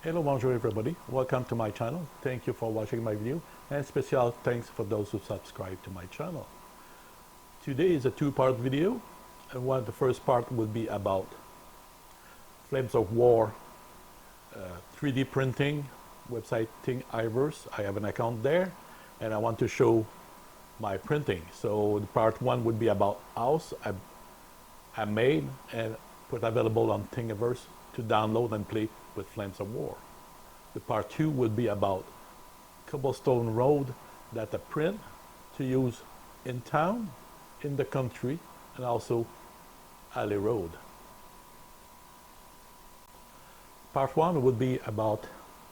Hello, bonjour everybody. Welcome to my channel. Thank you for watching my video and special thanks for those who subscribe to my channel. Today is a two-part video and the first part will be about Flames of War 3D printing website Thingiverse. I have an account there and I want to show my printing. So the part one would be about house I made and put available on Thingiverse to download and play with Flames of War. The part two will be about cobblestone road that I print to use in town, in the country, and also alley road. Part one would be about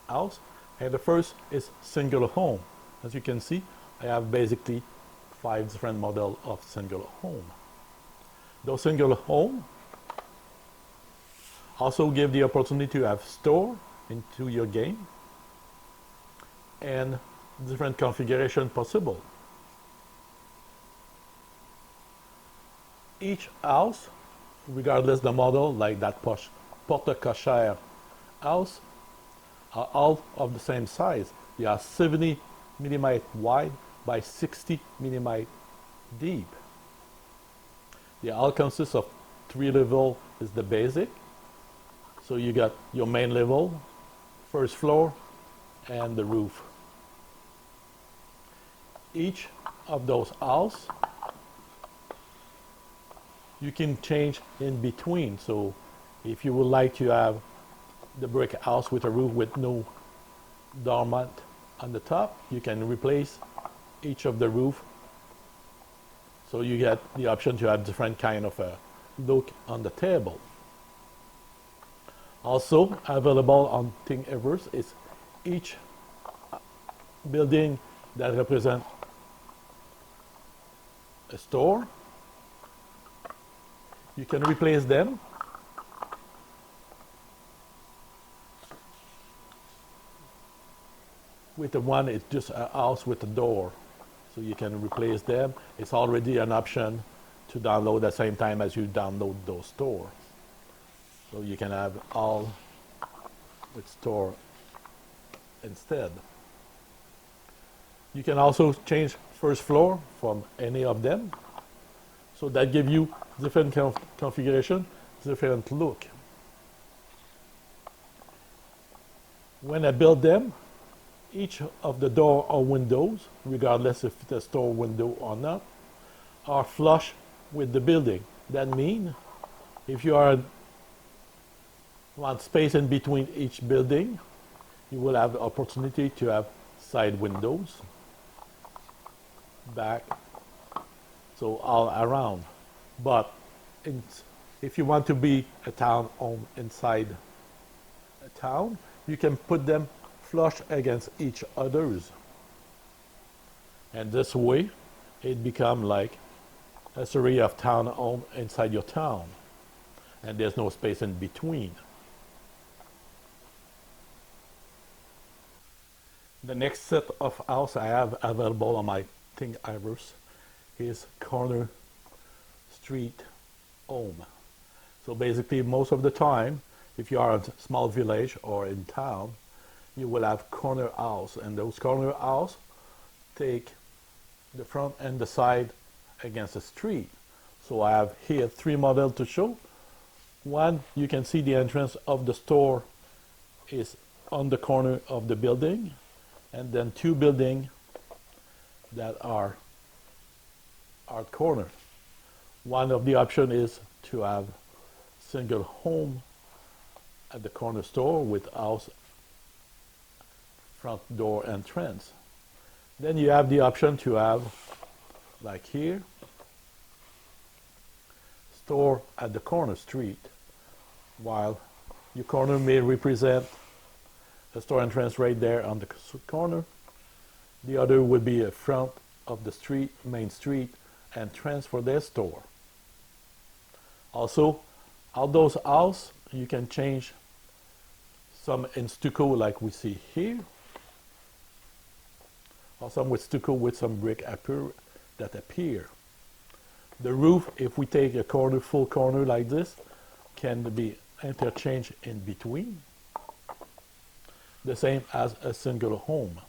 house, and the first is single home. As you can see, I have basically 5 different models of single home. Those single home also give the opportunity to have store into your game and different configuration possible. Each house, regardless the model, like that porte-cochere house, are all of the same size. They are 70 mm wide by 60 mm deep. They all consist of 3 levels is the basic. So you got your main level, first floor, and the roof. Each of those houses, you can change in between. So if you would like to have the brick house with a roof with no dormant on the top, you can replace each of the roof. So you get the option to have different kind of a look on the table. Also available on Thingiverse is each building that represents a store. You can replace them with the one it's just a house with a door. So you can replace them. It's already an option to download at the same time as you download those stores. So you can have all with store instead. You can also change first floor from any of them. So that gives you different configuration, different look. When I build them, each of the door or windows, regardless if it's a store window or not, are flush with the building. That means if you want space in between each building, you will have the opportunity to have side windows, back, so all around. But if you want to be a town home inside a town, you can put them flush against each others. And this way, it becomes like a series of town home inside your town. And there's no space in between. The next set of house I have available on my Thingiverse is corner street home. So basically most of the time, if you are in a small village or in town, you will have corner house, and those corner house take the front and the side against the street. So I have here 3 models to show. One, you can see the entrance of the store is on the corner of the building, and then 2 buildings that are corner. One of the option is to have single home at the corner store with house front door entrance. Then you have the option to have, like here, store at the corner street, while your corner may represent the store entrance right there on the corner. The other would be a front of the street, main street, entrance for their store. Also, all those houses, you can change some in stucco like we see here, or some with stucco with some brick that appear. The roof, if we take a corner, full corner like this, can be interchanged in between. the same as a single home.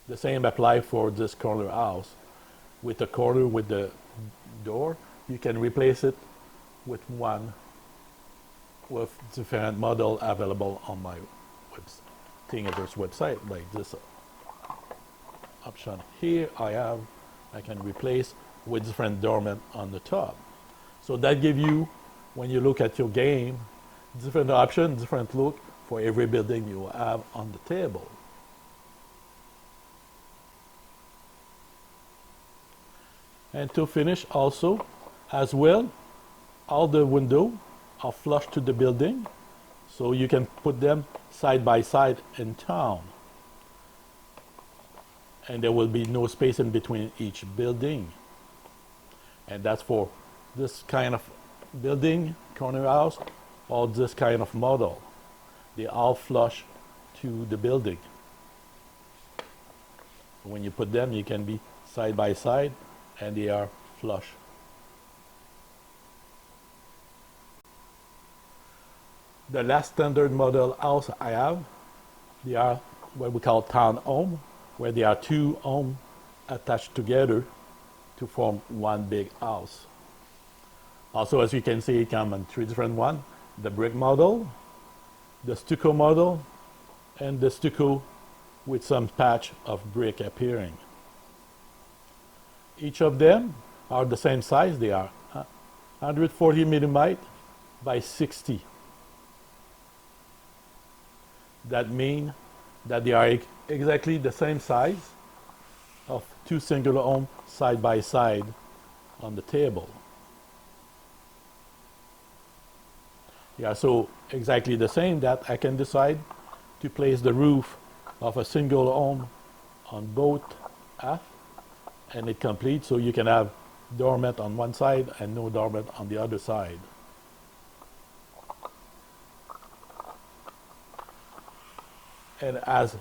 The same apply for this corner house. With the corner with the door, you can replace it with one with different model available on my Thingiverse website, like this option here I can replace with different dormant on the top. So that gives you, when you look at your game, different options, different look for every building you have on the table. And to finish also, as well, all the windows are flush to the building, so you can put them side by side in town. And there will be no space in between each building. And that's for this kind of building, corner house, or this kind of model. They all flush to the building. When you put them, you can be side by side, and they are flush. The last standard model house I have, they are what we call town home, where there are two homes attached together to form one big house. Also, as you can see, it comes in three different ones: the brick model, the stucco model, and the stucco with some patch of brick appearing. Each of them are the same size. They are 140 millimeter by 60. That means that they are exactly the same size of two singular homes side by side on the table. They are so exactly the same that I can decide to place the roof of a single home on both half, and it completes, so you can have dormant on one side and no dormant on the other side. And as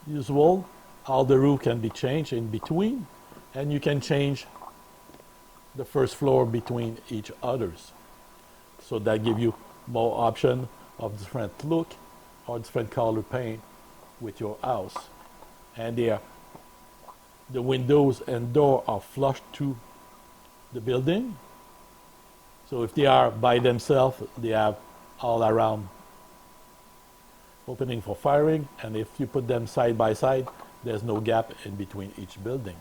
usual, all the roof can be changed in between, and you can change the first floor between each others. So that gives you more option of different look or different color paint with your house. And the windows and door are flush to the building. So if they are by themselves, they have all around opening for firing, and if you put them side by side, there's no gap in between each building.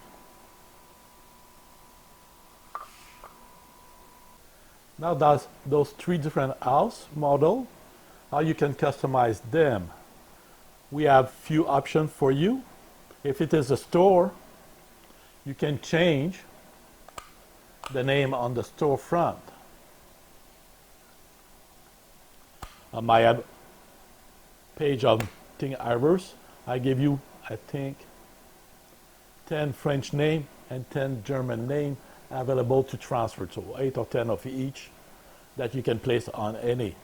Now that's those three different house models, how you can customize them. We have few options for you. If it is a store, you can change the name on the storefront. On my page of Thingiverse, I give you, I think, 10 French name and 10 German name available to transfer, so 8 or 10 of each that you can place on any.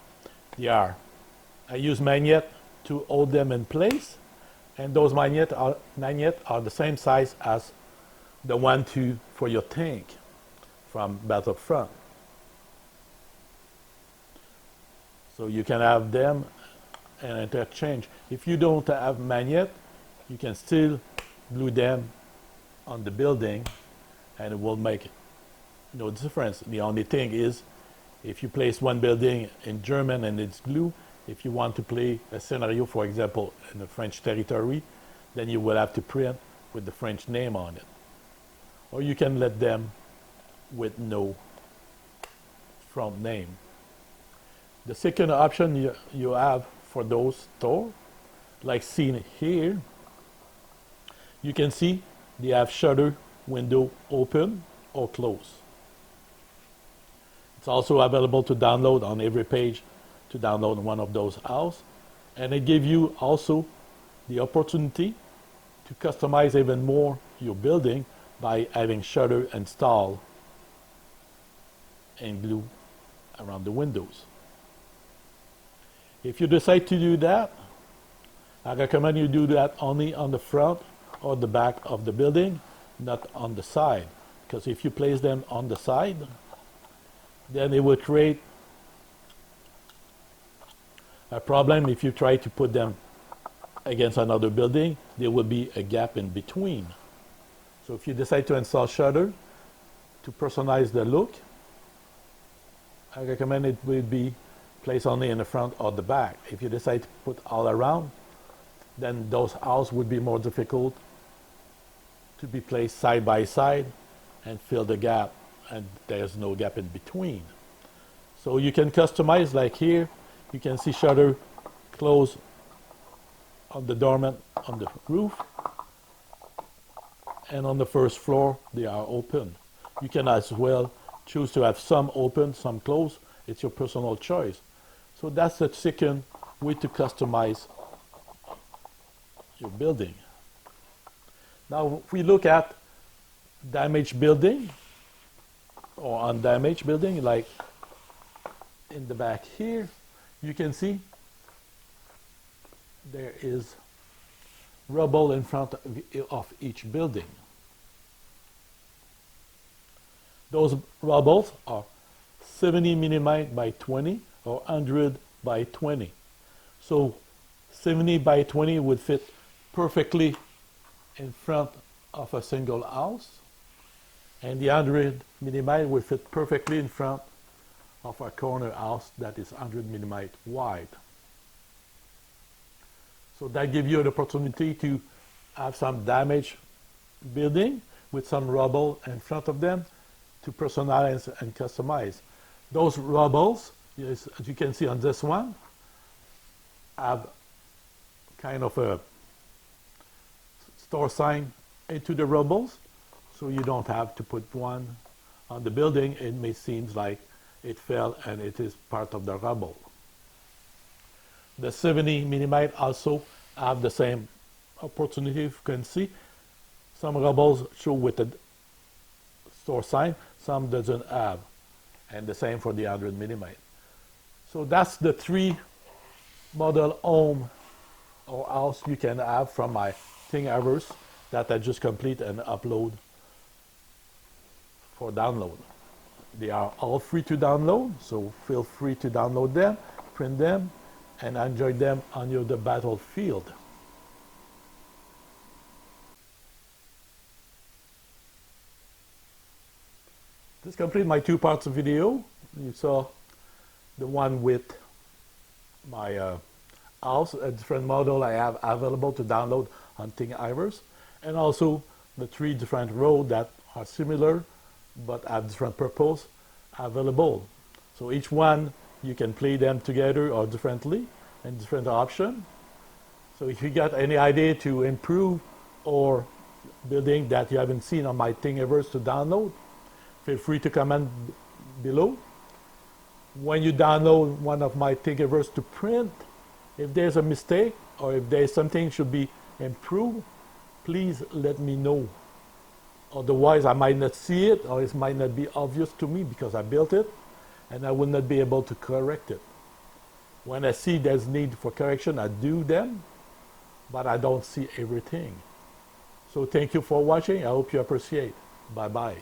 I use magnet to hold them in place, and those magnet are the same size as the one for your tank from Battlefront. So you can have them and interchange. If you don't have magnet, you can still glue them on the building, and it will make no difference. The only thing is, if you place one building in German and it's glue, if you want to play a scenario, for example, in the French territory, then you will have to print with the French name on it. Or you can let them with no front name. The second option you have for those stores, like seen here, you can see they have shutter window open or close. It's also available to download on every page to download one of those houses, and it gives you also the opportunity to customize even more your building by having shutter installed and glue around the windows. If you decide to do that, I recommend you do that only on the front or the back of the building, not on the side. Because if you place them on the side, then it will create A problem if you try to put them against another building, there will be a gap in between. So if you decide to install shutter to personalize the look, I recommend it will be placed only in the front or the back. If you decide to put all around, then those houses would be more difficult to be placed side by side and fill the gap, and there's no gap in between. So you can customize, like here, you can see shutter close on the dormer on the roof, and on the first floor they are open. You can as well choose to have some open, some closed. It's your personal choice. So that's the second way to customize your building. Now if we look at damaged building or undamaged building, like in the back here, you can see there is rubble in front of each building. Those rubbles are 70 mm by 20 or 100 by 20. So 70 by 20 would fit perfectly in front of a single house, and the 100 mm would fit perfectly in front of a corner house that is 100 mm wide. So that gives you an opportunity to have some damaged building with some rubble in front of them to personalize and customize. Those rubbles, as you can see on this one, have kind of a store sign into the rubbles, so you don't have to put one on the building. It may seem like it fell and it is part of the rubble. The 70 mm also have the same opportunity. You can see some rubbles show with a store sign, some doesn't have, and the same for the 100 mm. So that's the three model home or house you can have from my Thingiverse that I just complete and upload for download. They are all free to download, so feel free to download them, print them, and enjoy them on the battlefield. This completes my two parts of video. You saw the one with my house, a different model I have available to download on Thingiverse, and also the three different roads that are similar but have different purpose available. So each one you can play them together or differently and different option. So if you got any idea to improve or building that you haven't seen on my Thingiverse to download, feel free to comment below. When you download one of my Thingiverse to print, if there's a mistake or if there's something should be improved, please let me know. Otherwise, I might not see it, or it might not be obvious to me because I built it, and I will not be able to correct it. When I see there's need for correction, I do them, but I don't see everything. So thank you for watching. I hope you appreciate. Bye-bye.